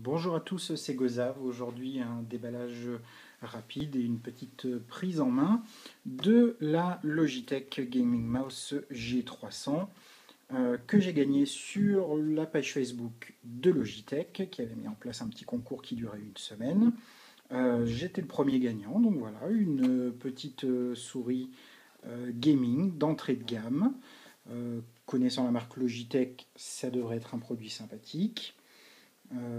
Bonjour à tous, c'est Gozav. Aujourd'hui, un déballage rapide et une petite prise en main de la Logitech Gaming Mouse G300 que j'ai gagné sur la page Facebook de Logitech qui avait mis en place un petit concours qui durait une semaine. J'étais le premier gagnant, donc voilà, une petite souris gaming d'entrée de gamme. Connaissant la marque Logitech, ça devrait être un produit sympathique.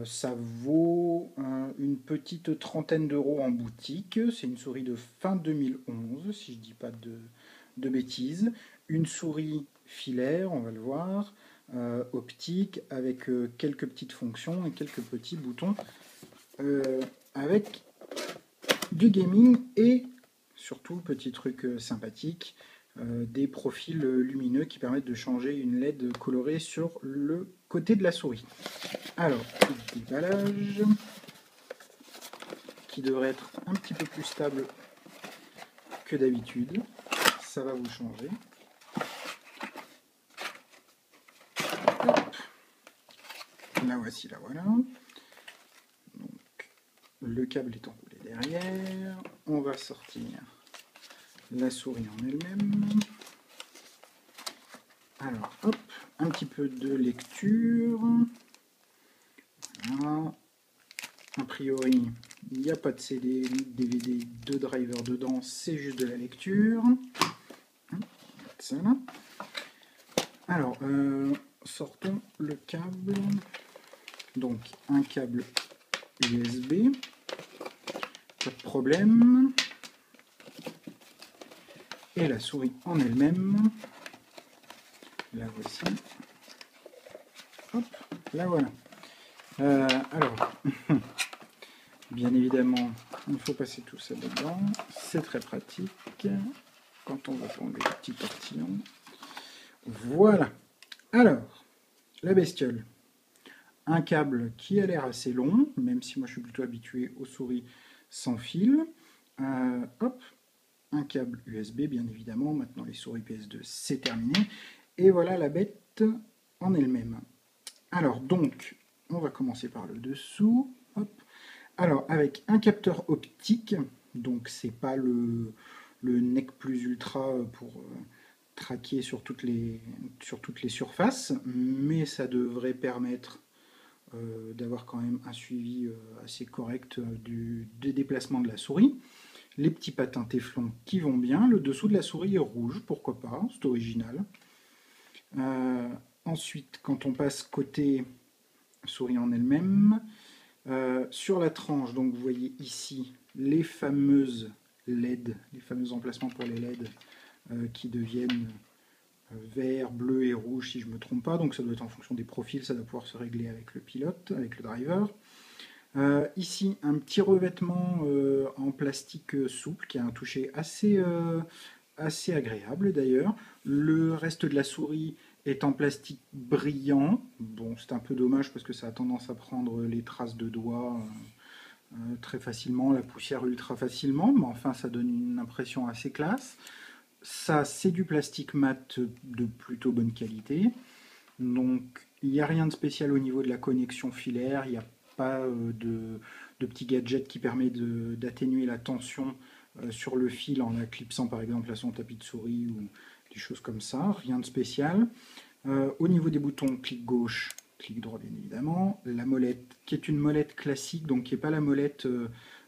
Ça vaut une petite trentaine d'euros en boutique. C'est une souris de fin 2011, si je ne dis pas de bêtises. Une souris filaire, on va le voir, optique, avec quelques petites fonctions et quelques petits boutons, avec du gaming et surtout, petit truc sympathique, des profils lumineux qui permettent de changer une LED colorée sur le côté de la souris. Alors, déballage qui devrait être un petit peu plus stable que d'habitude. Ça va vous changer. Hop. La voici, la voilà. Donc, le câble est enroulé derrière. On va sortir la souris en elle-même. Alors, hop, un petit peu de lecture. Voilà. A priori, il n'y a pas de CD, DVD, de driver dedans, c'est juste de la lecture. Ça là. Alors, sortons le câble. Donc, un câble USB. Pas de problème. Et la souris en elle-même. La voici. Hop, la voilà. Alors, bien évidemment, il faut passer tout ça dedans. C'est très pratique quand on va enlever les petits portillons. Voilà. Alors, la bestiole. Un câble qui a l'air assez long, même si moi je suis plutôt habitué aux souris sans fil. Hop, un câble USB, bien évidemment. Maintenant, les souris PS2, c'est terminé. Et voilà la bête en elle-même. Alors, donc, on va commencer par le dessous. Hop. Alors, avec un capteur optique, donc c'est pas le Nec Plus Ultra pour traquer sur toutes les surfaces, mais ça devrait permettre d'avoir quand même un suivi assez correct des déplacements de la souris. Les petits patins téflon qui vont bien. Le dessous de la souris est rouge, pourquoi pas, c'est original. Ensuite, quand on passe côté souris en elle-même, sur la tranche, donc vous voyez ici les fameuses LED, les fameux emplacements pour les LED qui deviennent vert, bleu et rouge si je ne me trompe pas, donc ça doit être en fonction des profils, ça doit pouvoir se régler avec le pilote, avec le driver. Ici, un petit revêtement en plastique souple qui a un toucher assez agréable d'ailleurs. Le reste de la souris est en plastique brillant. Bon, c'est un peu dommage parce que ça a tendance à prendre les traces de doigts très facilement, la poussière ultra facilement, mais enfin ça donne une impression assez classe. Ça, c'est du plastique mat de plutôt bonne qualité. Donc, il n'y a rien de spécial au niveau de la connexion filaire, il n'y a pas de petit gadget qui permet d'atténuer la tension sur le fil en la clipsant par exemple à son tapis de souris ou des choses comme ça, rien de spécial. Au niveau des boutons, clic gauche, clic droit bien évidemment. La molette, qui est une molette classique, donc qui n'est pas la molette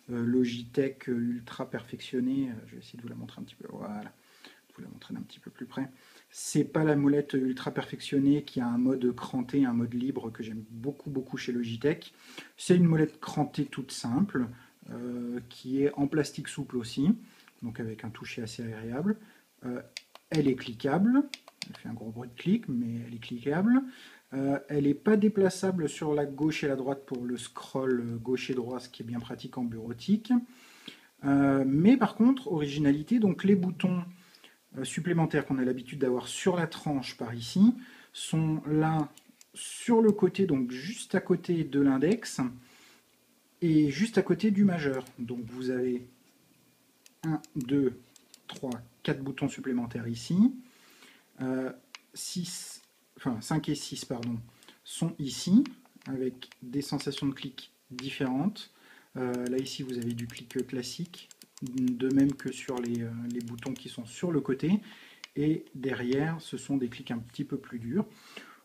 Logitech ultra perfectionnée. Je vais essayer de vous la montrer un petit peu. Voilà, vous la montrer d'un petit peu plus près. C'est pas la molette ultra perfectionnée qui a un mode cranté, un mode libre que j'aime beaucoup chez Logitech. C'est une molette crantée toute simple, qui est en plastique souple aussi, donc avec un toucher assez agréable. Elle est cliquable, elle fait un gros bruit de clic, mais elle est cliquable. Elle n'est pas déplaçable sur la gauche et la droite pour le scroll gauche et droit, ce qui est bien pratique en bureautique. Mais par contre, originalité, donc les boutons supplémentaires qu'on a l'habitude d'avoir sur la tranche par ici sont là sur le côté, donc juste à côté de l'index et juste à côté du majeur. Donc vous avez 1, 2, 3, 4 boutons supplémentaires ici. 5 et 6 pardon, sont ici. avec des sensations de clic différentes. Là ici vous avez du clic classique, de même que sur les boutons qui sont sur le côté, et derrière ce sont des clics un petit peu plus durs.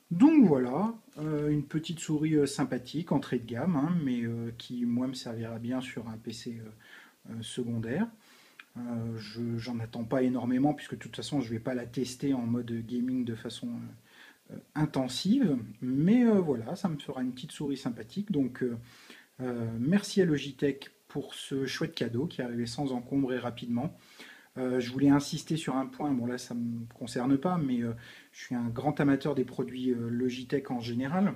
Donc voilà, une petite souris sympathique, entrée de gamme, hein, mais qui moi me servira bien sur un PC secondaire. J'en attends pas énormément puisque de toute façon je ne vais pas la tester en mode gaming de façon intensive, mais voilà, ça me fera une petite souris sympathique. Donc merci à Logitech pour ce chouette cadeau qui est arrivé sans encombre et rapidement. Je voulais insister sur un point, bon là ça ne me concerne pas, mais je suis un grand amateur des produits Logitech en général,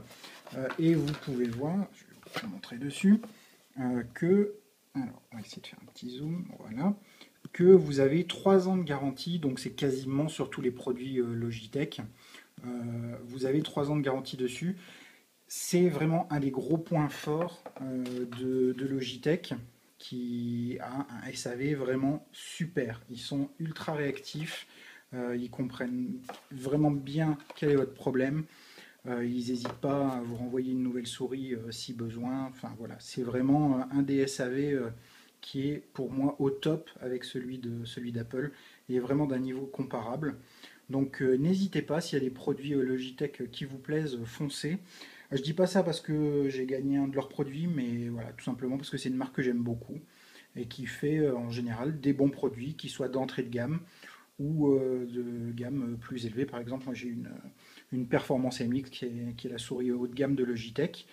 et vous pouvez voir, je vais vous montrer dessus, que, alors on va essayer de faire un petit zoom, voilà, que vous avez 3 ans de garantie, donc c'est quasiment sur tous les produits Logitech, vous avez 3 ans de garantie dessus. C'est vraiment un des gros points forts de Logitech, qui a un SAV vraiment super. Ils sont ultra réactifs, ils comprennent vraiment bien quel est votre problème. Ils n'hésitent pas à vous renvoyer une nouvelle souris si besoin. Enfin voilà, c'est vraiment un des SAV qui est pour moi au top avec celui d'Apple et vraiment d'un niveau comparable. Donc n'hésitez pas, s'il y a des produits Logitech qui vous plaisent, foncez. Je dis pas ça parce que j'ai gagné un de leurs produits, mais voilà, tout simplement parce que c'est une marque que j'aime beaucoup et qui fait en général des bons produits, qui soient d'entrée de gamme ou de gamme plus élevée. Par exemple, moi j'ai une Performance MX qui est la souris haut de gamme de Logitech.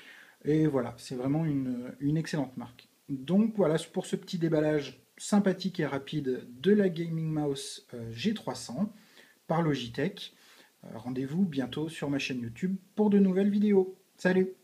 Et voilà, c'est vraiment une excellente marque. Donc voilà pour ce petit déballage sympathique et rapide de la Gaming Mouse G300 par Logitech. Rendez-vous bientôt sur ma chaîne YouTube pour de nouvelles vidéos. Salut!